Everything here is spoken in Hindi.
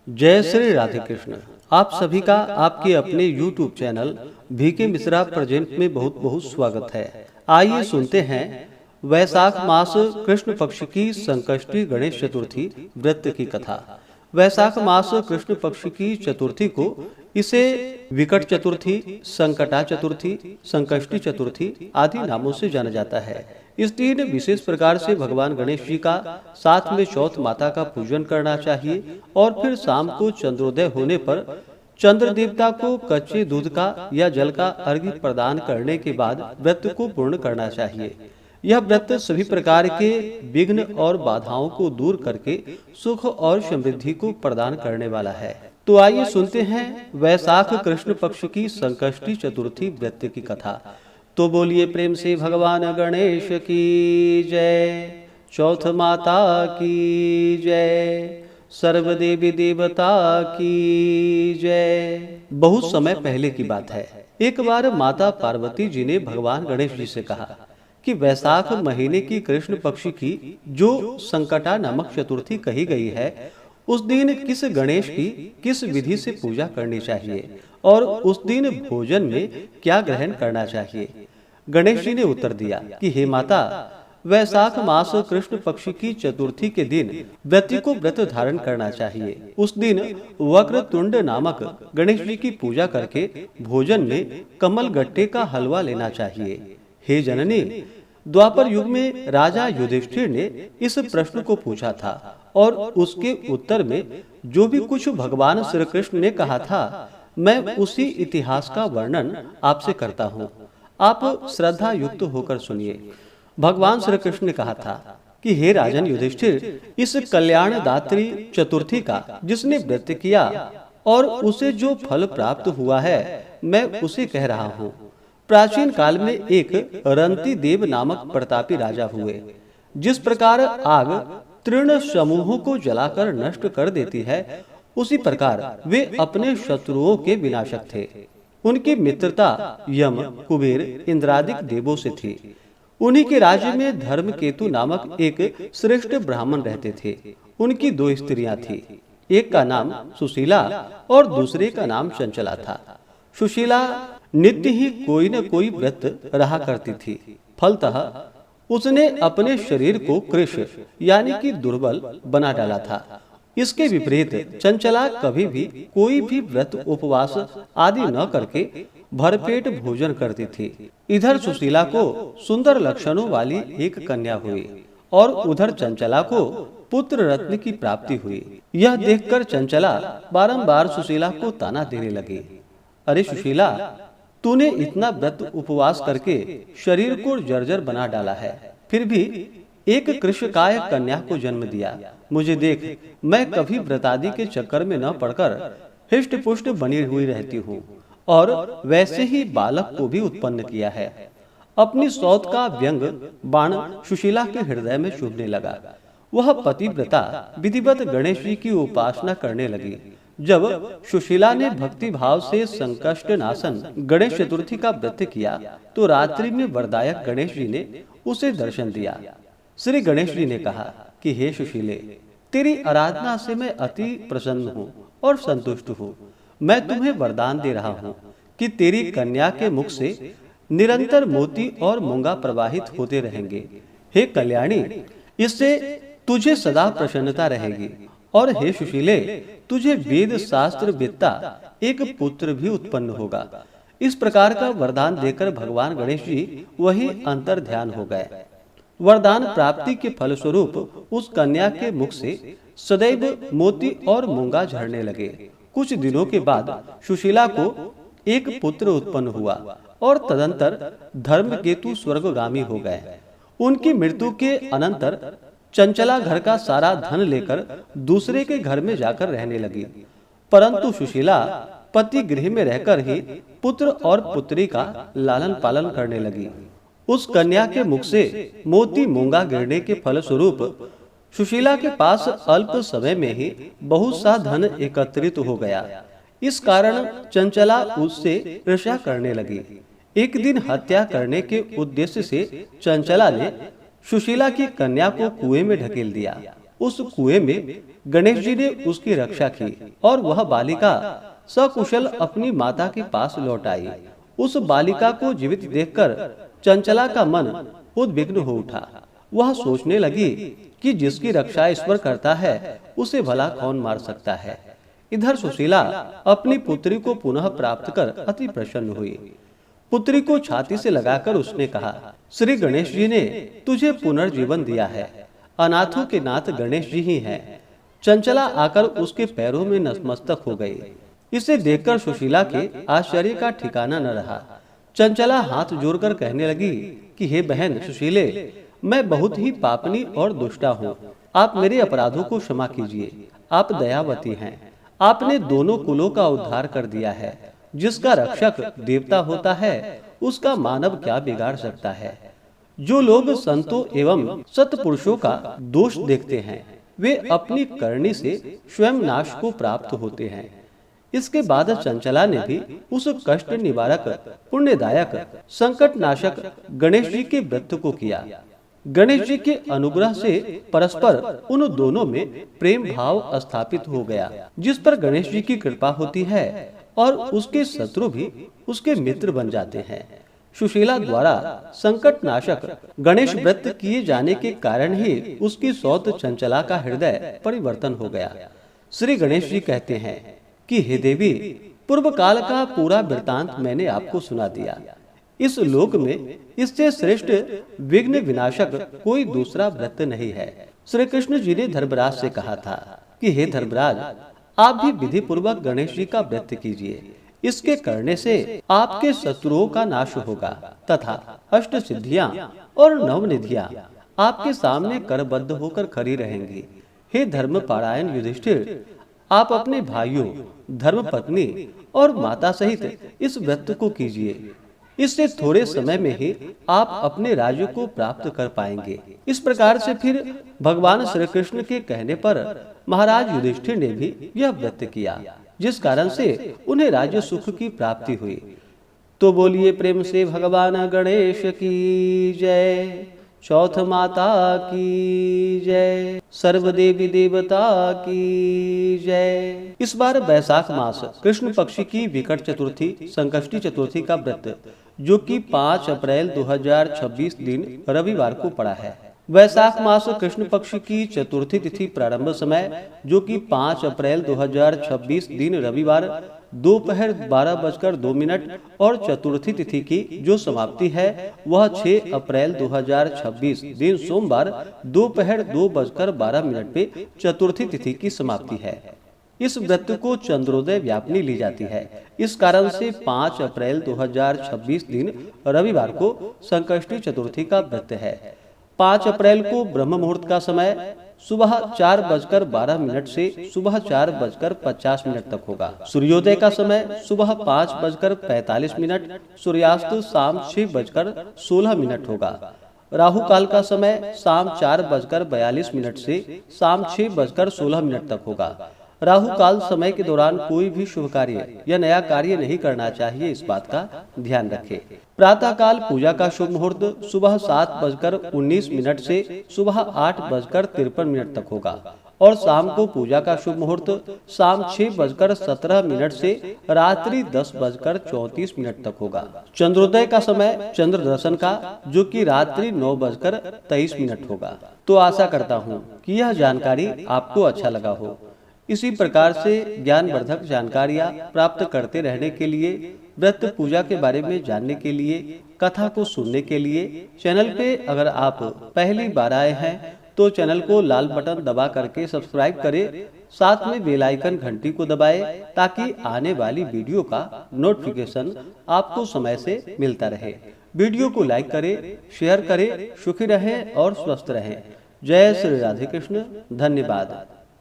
जय श्री राधे कृष्ण। आप सभी का आपके अपने YouTube channel VK Mishra present में बहुत बहुत स्वागत है। आइए सुनते हैं वैशाख मास कृष्ण पक्ष की संकष्टी गणेश चतुर्थी व्रत की कथा। वैशाख मास कृष्ण पक्ष की चतुर्थी को इसे विकट चतुर्थी, संकटा चतुर्थी, संकष्टी चतुर्थी आदि नामों से जाना जाता है। इस दिन विशेष प्रकार से भगवान गणेश जी का साथ में चौथ माता का पूजन करना चाहिए और फिर शाम को चंद्रोदय होने पर चंद्र देवता को कच्चे दूध का या जल का अर्घ्य प्रदान करने के बाद व्रत को पूर्ण करना चाहिए। यह व्रत सभी प्रकार के विघ्न और बाधाओं को दूर करके सुख और समृद्धि को प्रदान करने वाला है। तो आइए सुनते हैं वैशाख कृष्ण पक्ष की संकष्टी चतुर्थी व्रत की कथा। तो बोलिए प्रेम से भगवान गणेश की जय, चौथ माता की जय, सर्व देवी देवता की जय। बहुत समय पहले की बात है। एक बार माता पार्वती जी ने भगवान गणेश जी से कहा कि वैशाख महीने की कृष्ण पक्ष की जो संकटा नामक चतुर्थी कही गई है, उस दिन किस गणेश की किस विधि से पूजा करनी चाहिए और उस दिन भोजन में क्या ग्रहण करना चाहिए। गणेश जी ने उत्तर दिया कि हे माता, वैशाख मास कृष्ण पक्ष की चतुर्थी के दिन व्यक्ति को व्रत धारण करना चाहिए। उस दिन वक्रतुंड नामक गणेश जी की पूजा करके भोजन में कमल गट्टे का हलवा लेना चाहिए। हे जननी, द्वापर युग में राजा युधिष्ठिर ने इस प्रश्न को पूछा था और उसके उत्तर में जो भी कुछ भगवान श्री कृष्ण ने कहा था, मैं उसी इतिहास का वर्णन आपसे करता हूँ। आप श्रद्धा युक्त होकर सुनिए। भगवान श्री कृष्ण ने कहा था कि हे राजन युधिष्ठिर, इस कल्याणदात्री चतुर्थी का जिसने व्रत किया और उसे जो फल प्राप्त हुआ है, मैं उसे कह रहा हूँ। प्राचीन काल में एक रंती देव नामक प्रतापी राजा हुए। जिस प्रकार आग तृण समूहों को जलाकर नष्ट कर देती है, उसी प्रकार वे अपने शत्रुओं के विनाशक थे। उनकी मित्रता यम, कुबेर, इंद्रादिक देवों से थी। उन्हीं के राज्य में धर्मकेतु नामक एक श्रेष्ठ ब्राह्मण रहते थे। उनकी दो स्त्रियां थी, एक का नाम सुशीला और दूसरे का नाम चंचला था। सुशीला नित्य ही कोई न कोई व्रत रहा करती थी। फलतः उसने अपने शरीर को कृश यानी कि दुर्बल बना डाला था। इसके विपरीत चंचला कभी भी कोई भी व्रत उपवास आदि न करके भरपेट भोजन करती थी। इधर सुशीला को सुंदर लक्षणों वाली एक कन्या हुई और उधर चंचला को पुत्र रत्न की प्राप्ति हुई। यह देखकर चंचला बारंबार सुशीला को ताना देने लगी। अरे सुशीला, तूने इतना व्रत उपवास करके शरीर को जर्जर बना डाला है, फिर भी एक कृशकाय कन्या को जन्म दिया। मुझे देख, मैं कभी व्रतादि के चक्कर में न पड़कर हिष्ट पुष्ट बनी हुई रहती हूँ और वैसे ही बालक को भी उत्पन्न किया है। अपनी सौत का व्यंग बाण सुशीला के हृदय में चुभने लगा। वह पतिव्रता विधिवत गणेश जी की उपासना करने लगी। जब सुशीला ने भक्ति भाव से संकष्ट नाशन गणेश चतुर्थी का व्रत किया, तो रात्रि में वरदायक गणेश जी ने उसे दर्शन दिया। श्री गणेश जी ने कहा कि हे सुशीले, तेरी आराधना से मैं अति प्रसन्न हूँ और संतुष्ट हूँ। मैं तुम्हें वरदान दे रहा हूँ कि तेरी कन्या के मुख से निरंतर मोती और मूंगा प्रवाहित होते रहेंगे। हे कल्याणी, इससे तुझे सदा प्रसन्नता रहेगी। और हे सुशीले, तुझे वेद शास्त्र वेत्ता एक पुत्र भी उत्पन्न होगा। इस प्रकार का वरदान देकर भगवान गणेश जी वही अंतर ध्यान हो गए। वरदान प्राप्ति के फलस्वरूप उस कन्या के मुख से सदैव मोती और मूंगा झरने लगे। कुछ दिनों के बाद सुशीला को एक पुत्र उत्पन्न हुआ और तदंतर धर्मकेतु स्वर्गगामी हो गए। उनकी मृत्यु के अनंतर चंचला घर का सारा धन लेकर दूसरे के घर में जाकर रहने लगी, परंतु सुशीला पति गृह में रहकर ही पुत्र और पुत्री का लालन पालन करने लगी। उस कन्या के मुख से मोती मूंगा गिरने के फलस्वरूप सुशीला के पास अल्प समय में ही बहुत सा धन एकत्रित हो गया। इस कारण चंचला उससे ईर्ष्या करने लगी। एक दिन हत्या करने के उद्देश्य से चंचला ने सुशीला की कन्या को कुएं में ढकेल दिया। उस कुएं में गणेश जी ने उसकी रक्षा की और वह बालिका सकुशल अपनी माता के पास लौट आई। उस बालिका को जीवित देखकर चंचला का मन उद्विग्न हो उठा। वह सोचने लगी कि जिसकी रक्षा ईश्वर करता है उसे भला कौन मार सकता है। इधर सुशीला अपनी पुत्री को पुनः प्राप्त कर अति प्रसन्न हुई। पुत्री को छाती से लगाकर उसने कहा, श्री गणेश जी ने तुझे पुनर्जीवन दिया है। अनाथों के नाथ गणेश जी ही हैं। चंचला आकर उसके पैरों में नतमस्तक हो गई। इसे देखकर सुशीला के आश्चर्य का ठिकाना न रहा। चंचला हाथ जोड़कर कहने लगी कि हे बहन सुशीले, मैं बहुत ही पापनी और दुष्टा हूँ। आप मेरे अपराधों को क्षमा कीजिए। आप दयावती हैं। आपने दोनों कुलों का उद्धार कर दिया है। जिसका रक्षक देवता होता है उसका मानव क्या बिगाड़ सकता है। जो लोग संतों एवं सत्पुरुषों का दोष देखते हैं वे अपनी करनी से स्वयं नाश को प्राप्त होते हैं। इसके बाद चंचला ने भी उस कष्ट निवारक, पुण्यदायक, संकट नाशक गणेश जी के व्रत को किया। गणेश जी के अनुग्रह से परस्पर उन दोनों में प्रेम भाव स्थापित हो गया। जिस पर गणेश जी की कृपा होती है और उसके शत्रु भी उसके मित्र बन जाते हैं। सुशीला द्वारा संकट नाशक गणेश व्रत किए जाने के कारण ही उसकी सौत चंचला का हृदय परिवर्तन हो गया। श्री गणेश जी कहते हैं कि हे देवी, पूर्व काल का पूरा वृतांत मैंने आपको सुना दिया। इस लोक में इससे श्रेष्ठ विघ्न विनाशक कोई दूसरा व्रत नहीं है। श्री कृष्ण जी ने धर्मराज से कहा था कि हे धर्मराज, आप भी विधि पूर्वक गणेश जी का व्रत कीजिए। इसके करने से आपके शत्रुओं का नाश होगा तथा अष्ट सिद्धियां और नवनिधियां आपके सामने करबद्ध होकर खड़ी रहेंगी। हे धर्म पारायण युधिष्ठिर, आप अपने भाइयों, धर्मपत्नी और माता सहित इस व्रत को कीजिए। इससे थोड़े समय में ही आप अपने राज्य को प्राप्त कर पाएंगे। इस प्रकार से फिर भगवान श्री कृष्ण के कहने पर महाराज युधिष्ठिर ने भी यह व्रत किया, जिस कारण से उन्हें राज्य सुख की प्राप्ति हुई। तो बोलिए प्रेम से भगवान गणेश की जय। चौथ माता की जय। सर्व देवी देवता की जय। इस बार वैशाख मास कृष्ण पक्ष की विकट चतुर्थी संकष्टी चतुर्थी का व्रत, जो कि 5 अप्रैल 2026 दिन रविवार को पड़ा है। वैशाख मास कृष्ण पक्ष की चतुर्थी तिथि प्रारंभ समय, जो कि 5 अप्रैल 2026 दिन रविवार दोपहर 12:02 और चतुर्थी तिथि की जो समाप्ति है वह 6 अप्रैल 2026 दिन सोमवार दोपहर 2:12 पे चतुर्थी तिथि की समाप्ति है। इस व्रत को चंद्रोदय व्यापनी ली जाती है। इस कारण से 5 अप्रैल 2026 दिन रविवार को संकष्टी चतुर्थी का व्रत है। 5 अप्रैल को ब्रह्म मुहूर्त का समय सुबह 4:12 से सुबह 4:50 तक होगा। सूर्योदय का समय सुबह 5:45, सूर्यास्त शाम 6:16 होगा। राहु काल का समय शाम 4:42 से शाम 6:16 तक होगा। राहु काल समय के दौरान कोई भी शुभ कार्य या नया कार्य नहीं करना चाहिए, इस बात का ध्यान रखें। प्रातः काल पूजा का शुभ मुहूर्त सुबह 7:19 से सुबह 8:53 तक होगा और शाम को पूजा का शुभ मुहूर्त शाम 6:17 से रात्रि 10:34 तक होगा। चंद्रोदय का समय चंद्र दर्शन का, जो कि रात्रि 9:23 होगा। तो आशा करता हूँ कि यह जानकारी आपको अच्छा लगा हो। इसी प्रकार से ज्ञानवर्धक जानकारियाँ प्राप्त करते रहने के लिए, व्रत पूजा के बारे में जानने के लिए, कथा को सुनने के लिए चैनल पे अगर आप पहली बार आए हैं तो चैनल को लाल बटन दबा करके सब्सक्राइब करें। साथ में बेल आइकन घंटी को दबाएं ताकि आने वाली वीडियो का नोटिफिकेशन आपको समय से मिलता रहे। वीडियो को लाइक करें, शेयर करें। सुखी रहें और स्वस्थ रहें। जय श्री राधे कृष्ण। धन्यवाद।